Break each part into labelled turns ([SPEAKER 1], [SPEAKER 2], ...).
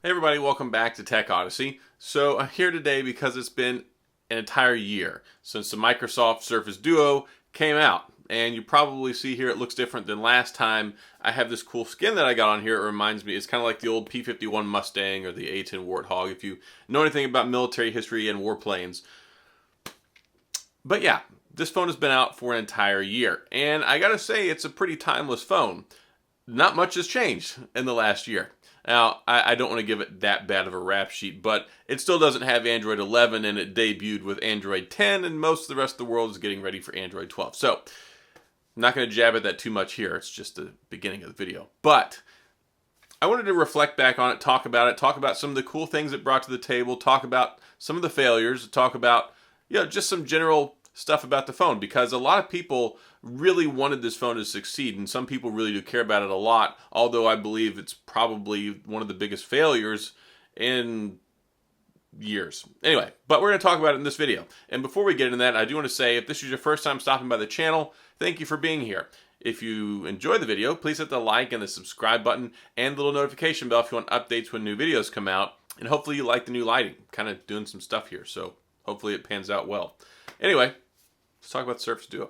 [SPEAKER 1] Hey everybody, welcome back to TechOdyssey. So I'm here today because it's been an entire year since the Microsoft Surface Duo came out. And you probably see here it looks different than last time. I have this cool skin that I got on here. It reminds me, it's kind of like the old P-51 Mustang or the A-10 Warthog if you know anything about military history and warplanes. But yeah, this phone has been out for an entire year. And I gotta say, it's a pretty timeless phone. Not much has changed in the last year. Now, I don't want to give it that bad of a rap sheet, but it still doesn't have Android 11, and it debuted with Android 10, and most of the rest of the world is getting ready for Android 12. So, I'm not going to jab at that too much here. It's just the beginning of the video. But I wanted to reflect back on it, talk about some of the cool things it brought to the table, talk about some of the failures, talk about just some general stuff about the phone, because a lot of people really wanted this phone to succeed, and some people really do care about it a lot, although I believe it's probably one of the biggest failures in years. Anyway, but we're going to talk about it in this video. And before we get into that, I do want to say, if this is your first time stopping by the channel, thank you for being here. If you enjoy the video, please hit the like and the subscribe button and the little notification bell if you want updates when new videos come out. And hopefully you like the new lighting. Kind of doing some stuff here, so hopefully it pans out well. Anyway, let's talk about the Surface Duo.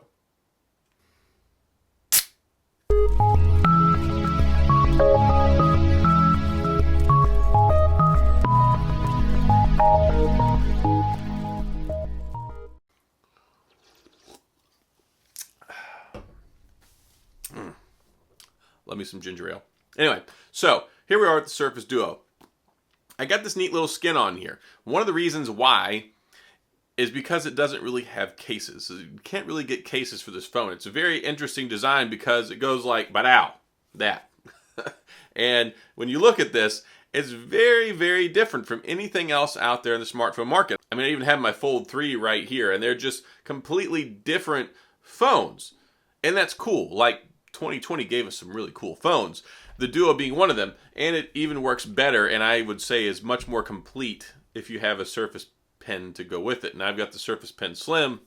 [SPEAKER 1] Love me some ginger ale. Anyway, so here we are at the Surface Duo. I got this neat little skin on here. One of the reasons why is because it doesn't really have cases. You can't really get cases for this phone. It's a very interesting design because it goes like, ba-dow, that. And when you look at this, it's very, very different from anything else out there in the smartphone market. I mean, I even have my Fold 3 right here, and they're just completely different phones. And that's cool. Like, 2020 gave us some really cool phones, the Duo being one of them, and it even works better, and I would say is much more complete if you have a Surface Pen to go with it. And I've got the Surface Pen Slim.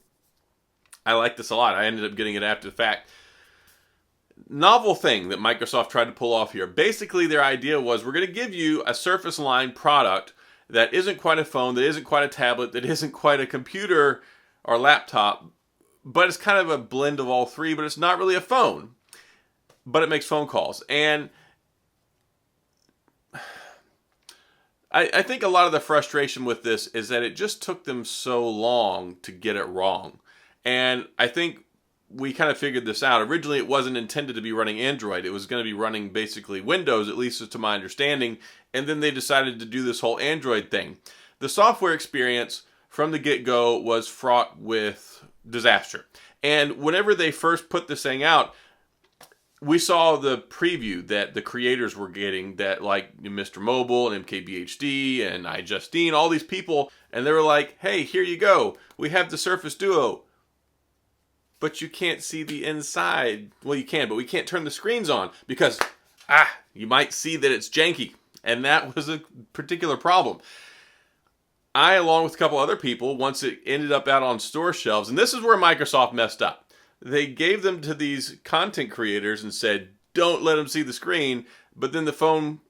[SPEAKER 1] I like this a lot. I ended up getting it after the fact. Novel thing that Microsoft tried to pull off here. Basically, their idea was, we're going to give you a Surface line product that isn't quite a phone, that isn't quite a tablet, that isn't quite a computer or laptop, but it's kind of a blend of all three, but it's not really a phone. But it makes phone calls. And I think a lot of the frustration with this is that it just took them so long to get it wrong. And I think we kind of figured this out. Originally, it wasn't intended to be running Android. It was going to be running basically Windows, at least to my understanding. And then they decided to do this whole Android thing. The software experience from the get-go was fraught with disaster. And whenever they first put this thing out, we saw the preview that the creators were getting, that like Mr. Mobile and MKBHD and iJustine, all these people, and they were like, hey, here you go. We have the Surface Duo. But you can't see the inside. Well, you can, but we can't turn the screens on because, you might see that it's janky. And that was a particular problem. I, along with a couple other people, once it ended up out on store shelves, and this is where Microsoft messed up. They gave them to these content creators and said, don't let them see the screen. But then the phone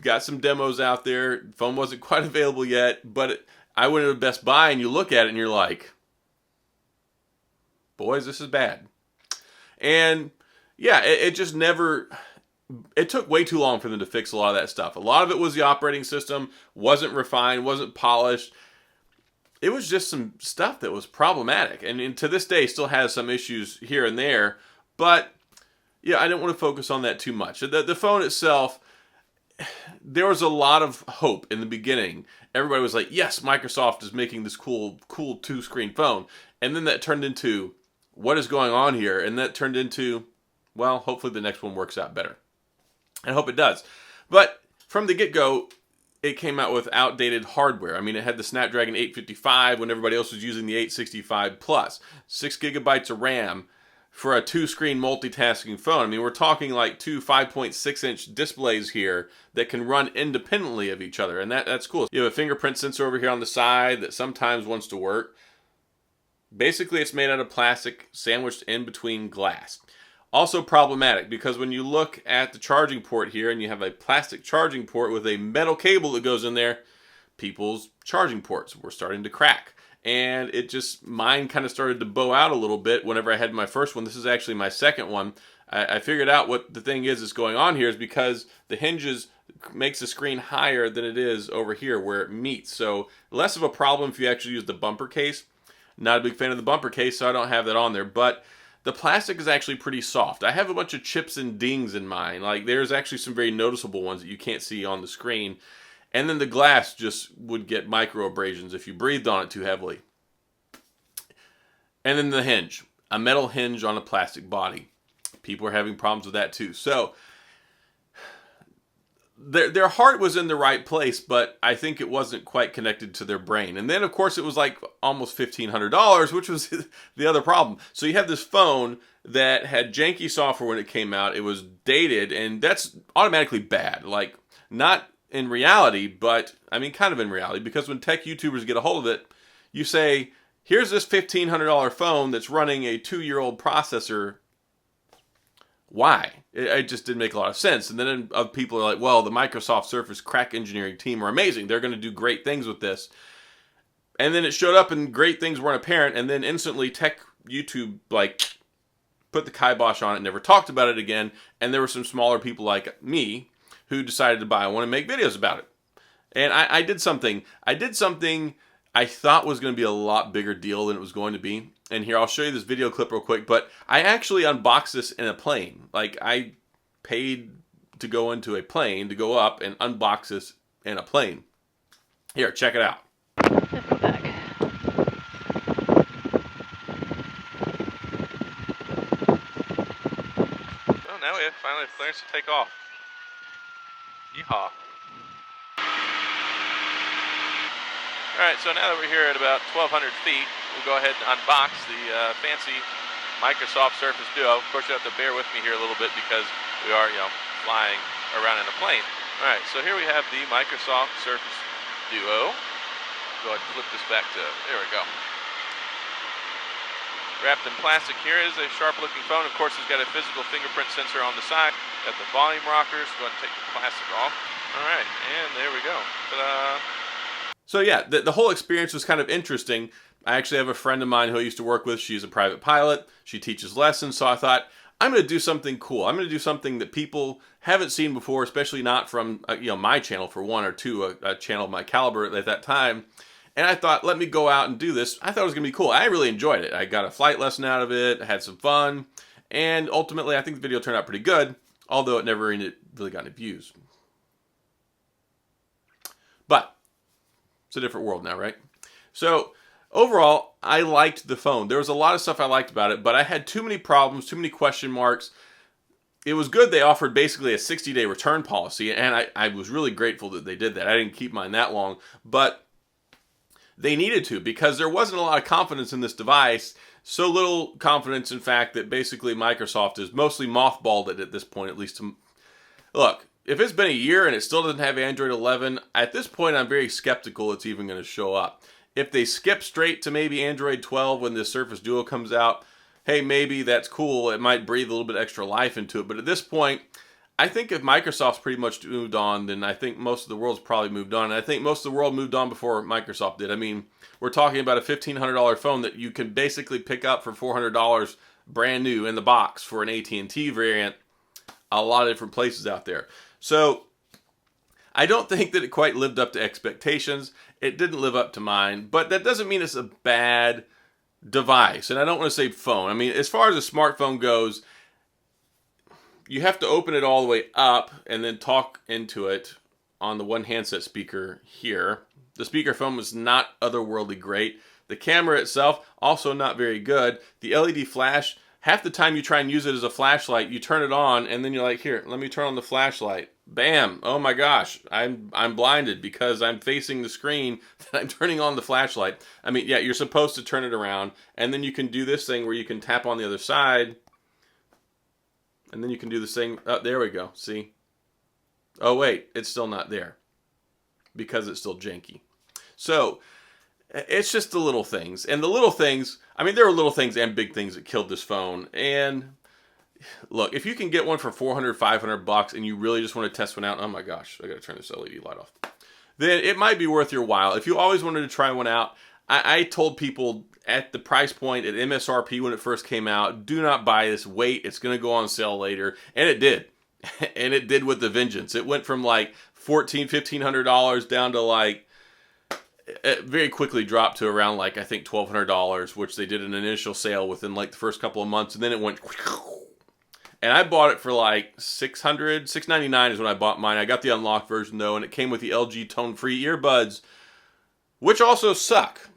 [SPEAKER 1] got some demos out there. The phone wasn't quite available yet. But I went to Best Buy and you look at it and you're like, boys, this is bad. And yeah, it just never... It took way too long for them to fix a lot of that stuff. A lot of it was the operating system. Wasn't refined. Wasn't polished. It was just some stuff that was problematic, and to this day still has some issues here and there, but yeah, I don't want to focus on that too much. The phone itself, there was a lot of hope in the beginning. Everybody was like, yes, Microsoft is making this cool two-screen phone, and then that turned into, what is going on here? And that turned into, well, hopefully the next one works out better. I hope it does. But from the get-go, it came out with outdated hardware. I mean, it had the Snapdragon 855 when everybody else was using the 865 Plus. 6 gigabytes of RAM for a two-screen multitasking phone. I mean, we're talking like two 5.6-inch displays here that can run independently of each other, and that's cool. You have a fingerprint sensor over here on the side that sometimes wants to work. Basically, it's made out of plastic sandwiched in between glass. Also problematic because when you look at the charging port here and you have a plastic charging port with a metal cable that goes in there, people's charging ports were starting to crack. And it just, mine kind of started to bow out a little bit whenever I had my first one. This is actually my second one. I figured out what the thing is that's going on here is because the hinges makes the screen higher than it is over here where it meets. So less of a problem if you actually use the bumper case. Not a big fan of the bumper case, so I don't have that on there. But the plastic is actually pretty soft. I have a bunch of chips and dings in mine. Like there's actually some very noticeable ones that you can't see on the screen. And then the glass just would get micro abrasions if you breathed on it too heavily. And then the hinge, a metal hinge on a plastic body. People are having problems with that too. So their heart was in the right place, but I think it wasn't quite connected to their brain. And then, of course, it was like almost $1,500, which was the other problem. So you have this phone that had janky software when it came out. It was dated, and that's automatically bad. Like, not in reality, but, I mean, kind of in reality, because when tech YouTubers get a hold of it, you say, here's this $1,500 phone that's running a 2-year-old processor. Why? It just didn't make a lot of sense. And then people are like, well, the Microsoft Surface crack engineering team are amazing. They're going to do great things with this. And then it showed up and great things weren't apparent. And then instantly tech YouTube like put the kibosh on it, never talked about it again. And there were some smaller people like me who decided to buy one and make videos about it. And I did something I thought was going to be a lot bigger deal than it was going to be. And here, I'll show you this video clip real quick, but I actually unboxed this in a plane. Like, I paid to go into a plane, to go up and unbox this in a plane. Here, check it out.
[SPEAKER 2] Let's go back.
[SPEAKER 1] Well, now we have finally clearance to take off. Yeehaw. Alright, so now that we're here at about 1,200 feet, we'll go ahead and unbox the fancy Microsoft Surface Duo. Of course, you have to bear with me here a little bit because we are, flying around in a plane. Alright, so here we have the Microsoft Surface Duo. Go ahead and flip this back to, there we go. Wrapped in plastic here is a sharp-looking phone. Of course, it's got a physical fingerprint sensor on the side. Got the volume rockers. Go ahead and take the plastic off. Alright, and there we go. Ta-da! So yeah, the whole experience was kind of interesting. I actually have a friend of mine who I used to work with. She's a private pilot. She teaches lessons. So I thought, I'm going to do something cool. I'm going to do something that people haven't seen before, especially not from my channel for one, or two, a channel of my caliber at that time. And I thought, let me go out and do this. I thought it was going to be cool. I really enjoyed it. I got a flight lesson out of it. I had some fun. And ultimately, I think the video turned out pretty good, although it never really got any views. But it's a different world now, right? So overall, I liked the phone. There was a lot of stuff I liked about it, but I had too many problems, too many question marks. It was good they offered basically a 60-day return policy, and I was really grateful that they did that. I didn't keep mine that long, but they needed to, because there wasn't a lot of confidence in this device. So little confidence, in fact, that basically Microsoft is mostly mothballed it at this point, at least to... Look, if it's been a year and it still doesn't have Android 11, at this point I'm very skeptical it's even going to show up. If they skip straight to maybe Android 12 when the Surface Duo comes out, hey, maybe that's cool. It might breathe a little bit extra life into it. But at this point, I think if Microsoft's pretty much moved on, then I think most of the world's probably moved on. And I think most of the world moved on before Microsoft did. I mean, we're talking about a $1,500 phone that you can basically pick up for $400 brand new in the box for an AT&T variant. A lot of different places out there. So I don't think that it quite lived up to expectations. It didn't live up to mine, but that doesn't mean it's a bad device. And I don't want to say phone. I mean, as far as a smartphone goes, you have to open it all the way up and then talk into it on the one handset speaker here. The speakerphone was not otherworldly great. The camera itself, also not very good. The LED flash, half the time you try and use it as a flashlight, you turn it on and then you're like, here, let me turn on the flashlight. Bam! Oh my gosh, I'm blinded because I'm facing the screen that I'm turning on the flashlight. I mean, yeah, you're supposed to turn it around, and then you can do this thing where you can tap on the other side, and then you can do the same. Oh, there we go. See? Oh wait, it's still not there because it's still janky. So it's just the little things, and the little things. I mean, there were little things and big things that killed this phone, and look, if you can get one for 400, 500 bucks and you really just want to test one out, oh my gosh, I got to turn this LED light off. Then it might be worth your while. If you always wanted to try one out, I told people at the price point at MSRP when it first came out, do not buy this, wait, it's going to go on sale later. And it did. And it did with the vengeance. It went from like $1,400, $1,500 down to like, it very quickly dropped to around like, I think $1,200, which they did an initial sale within like the first couple of months. And then it went, and I bought it for like $600, $699 is when I bought mine. I got the unlocked version though, and it came with the LG tone-free earbuds, which also suck.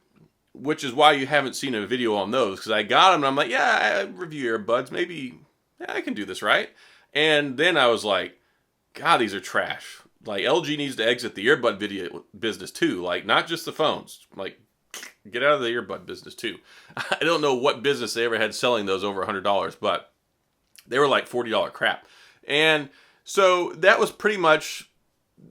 [SPEAKER 1] Which is why you haven't seen a video on those, because I got them and I'm like, yeah, I review earbuds, maybe I can do this right. And then I was like, God, these are trash. Like, LG needs to exit the earbud video business too. Like, not just the phones. Like, get out of the earbud business too. I don't know what business they ever had selling those over $100, but they were like $40 crap. And so that was pretty much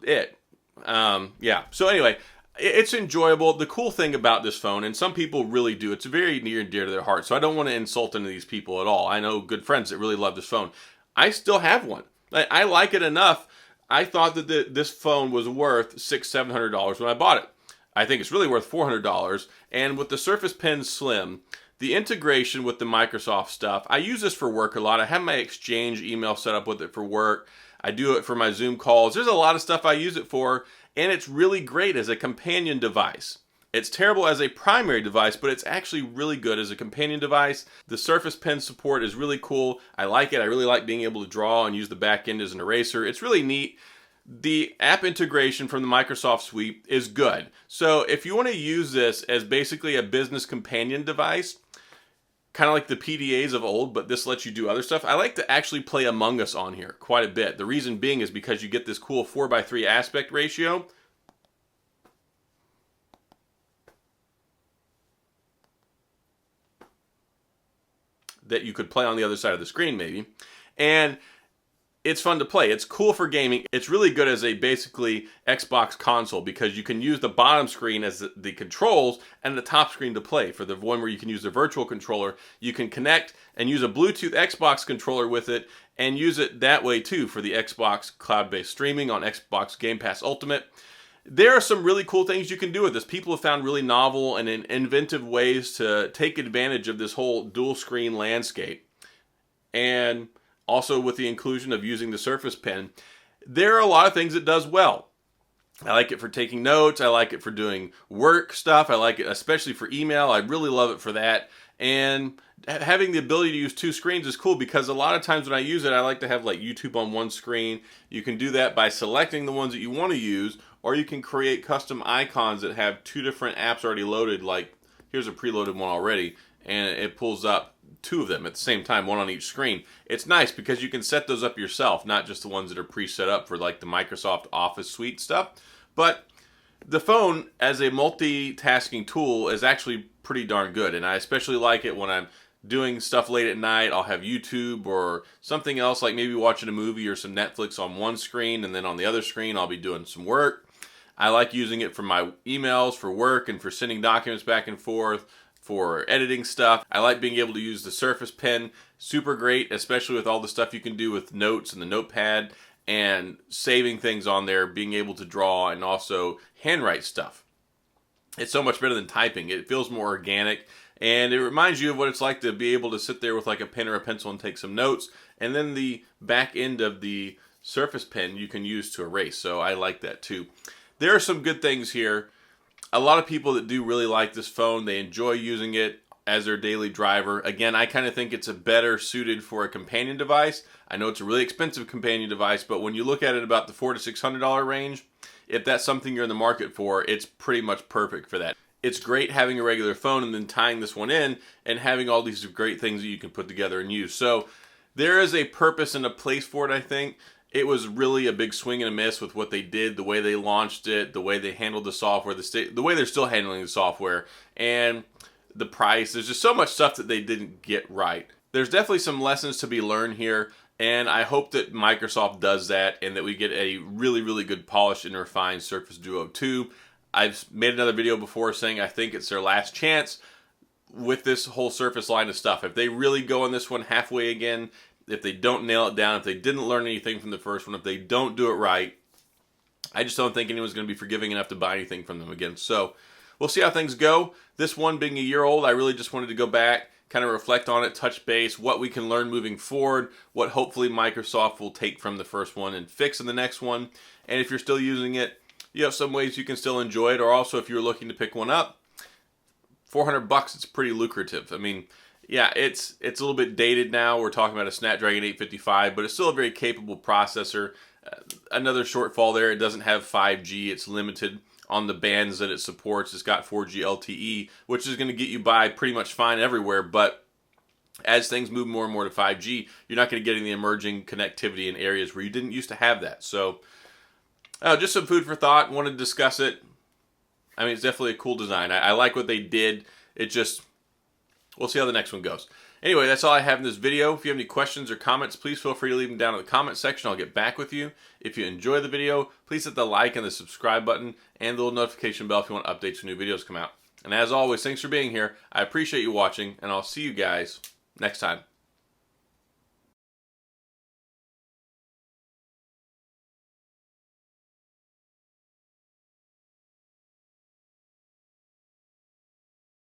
[SPEAKER 1] it. Yeah. So anyway, it's enjoyable. The cool thing about this phone, and some people really do, it's very near and dear to their heart, so I don't want to insult any of these people at all. I know good friends that really love this phone. I still have one. I like it enough. I thought that this phone was worth $600, $700 when I bought it. I think it's really worth $400. And with the Surface Pen Slim, the integration with the Microsoft stuff, I use this for work a lot. I have my Exchange email set up with it for work. I do it for my Zoom calls. There's a lot of stuff I use it for. And it's really great as a companion device. It's terrible as a primary device, but it's actually really good as a companion device. The Surface Pen support is really cool. I like it. I really like being able to draw and use the back end as an eraser. It's really neat. The app integration from the Microsoft Suite is good. So if you want to use this as basically a business companion device, kind of like the PDAs of old, but this lets you do other stuff. I like to actually play Among Us on here quite a bit. The reason being is because you get this cool 4:3 aspect ratio. That you could play on the other side of the screen maybe. And it's fun to play. It's cool for gaming. It's really good as a basically Xbox console because you can use the bottom screen as the controls and the top screen to play. For the one where you can use the virtual controller, you can connect and use a Bluetooth Xbox controller with it and use it that way too for the Xbox cloud-based streaming on Xbox Game Pass Ultimate. There are some really cool things you can do with this. People have found really novel and inventive ways to take advantage of this whole dual screen landscape. And also with the inclusion of using the Surface Pen, there are a lot of things it does well. I like it for taking notes. I like it for doing work stuff. I like it especially for email. I really love it for that. And having the ability to use two screens is cool because a lot of times when I use it, I like to have like YouTube on one screen. You can do that by selecting the ones that you want to use, or you can create custom icons that have two different apps already loaded. Like here's a preloaded one already, and it pulls up two of them at the same time, one on each screen. It's nice because you can set those up yourself, not just the ones that are pre-set up for like the Microsoft Office suite stuff. But the phone as a multitasking tool is actually pretty darn good, and I especially like it when I'm doing stuff late at night. I'll have YouTube or something else, like maybe watching a movie or some Netflix on one screen, and then on the other screen I'll be doing some work. I like using it for my emails, for work, and for sending documents back and forth, for editing stuff. I like being able to use the Surface Pen. Super great, especially with all the stuff you can do with notes and the notepad and saving things on there, being able to draw and also handwrite stuff. It's so much better than typing. It feels more organic, and it reminds you of what it's like to be able to sit there with like a pen or a pencil and take some notes. And then the back end of the Surface Pen you can use to erase, so I like that too. There are some good things here. A lot of people that do really like this phone, they enjoy using it as their daily driver. Again, I kind of think it's a better suited for a companion device. I know it's a really expensive companion device, but when you look at it about the $400 to $600 range, if that's something you're in the market for, it's pretty much perfect for that. It's great having a regular phone and then tying this one in and having all these great things that you can put together and use. So there is a purpose and a place for it, I think. It was really a big swing and a miss with what they did, the way they launched it, the way they handled the software, the way they're still handling the software, and the price. There's just so much stuff that they didn't get right. There's definitely some lessons to be learned here, and I hope that Microsoft does that and that we get a really, really good polished and refined Surface Duo 2. I've made another video before saying I think it's their last chance with this whole Surface line of stuff. If they really go on this one halfway again, if they don't nail it down, if they didn't learn anything from the first one, if they don't do it right, I just don't think anyone's going to be forgiving enough to buy anything from them again. So we'll see how things go. This one being a year old, I really just wanted to go back, kind of reflect on it, touch base, what we can learn moving forward, what hopefully Microsoft will take from the first one and fix in the next one. And if you're still using it, you have some ways you can still enjoy it. Or also, if you're looking to pick one up, $400, it's pretty lucrative. I mean, yeah, it's a little bit dated now. We're talking about a Snapdragon 855, but it's still a very capable processor. Another shortfall there, it doesn't have 5G. It's limited on the bands that it supports. It's got 4G LTE, which is going to get you by pretty much fine everywhere. But as things move more and more to 5G, you're not going to get any emerging connectivity in areas where you didn't used to have that. So just some food for thought. Want to discuss it. I mean, it's definitely a cool design. I like what they did. It just, we'll see how the next one goes. Anyway, that's all I have in this video. If you have any questions or comments, please feel free to leave them down in the comment section. I'll get back with you. If you enjoy the video, please hit the like and the subscribe button and the little notification bell if you want updates when new videos come out. And as always, thanks for being here. I appreciate you watching, and I'll see you guys next time.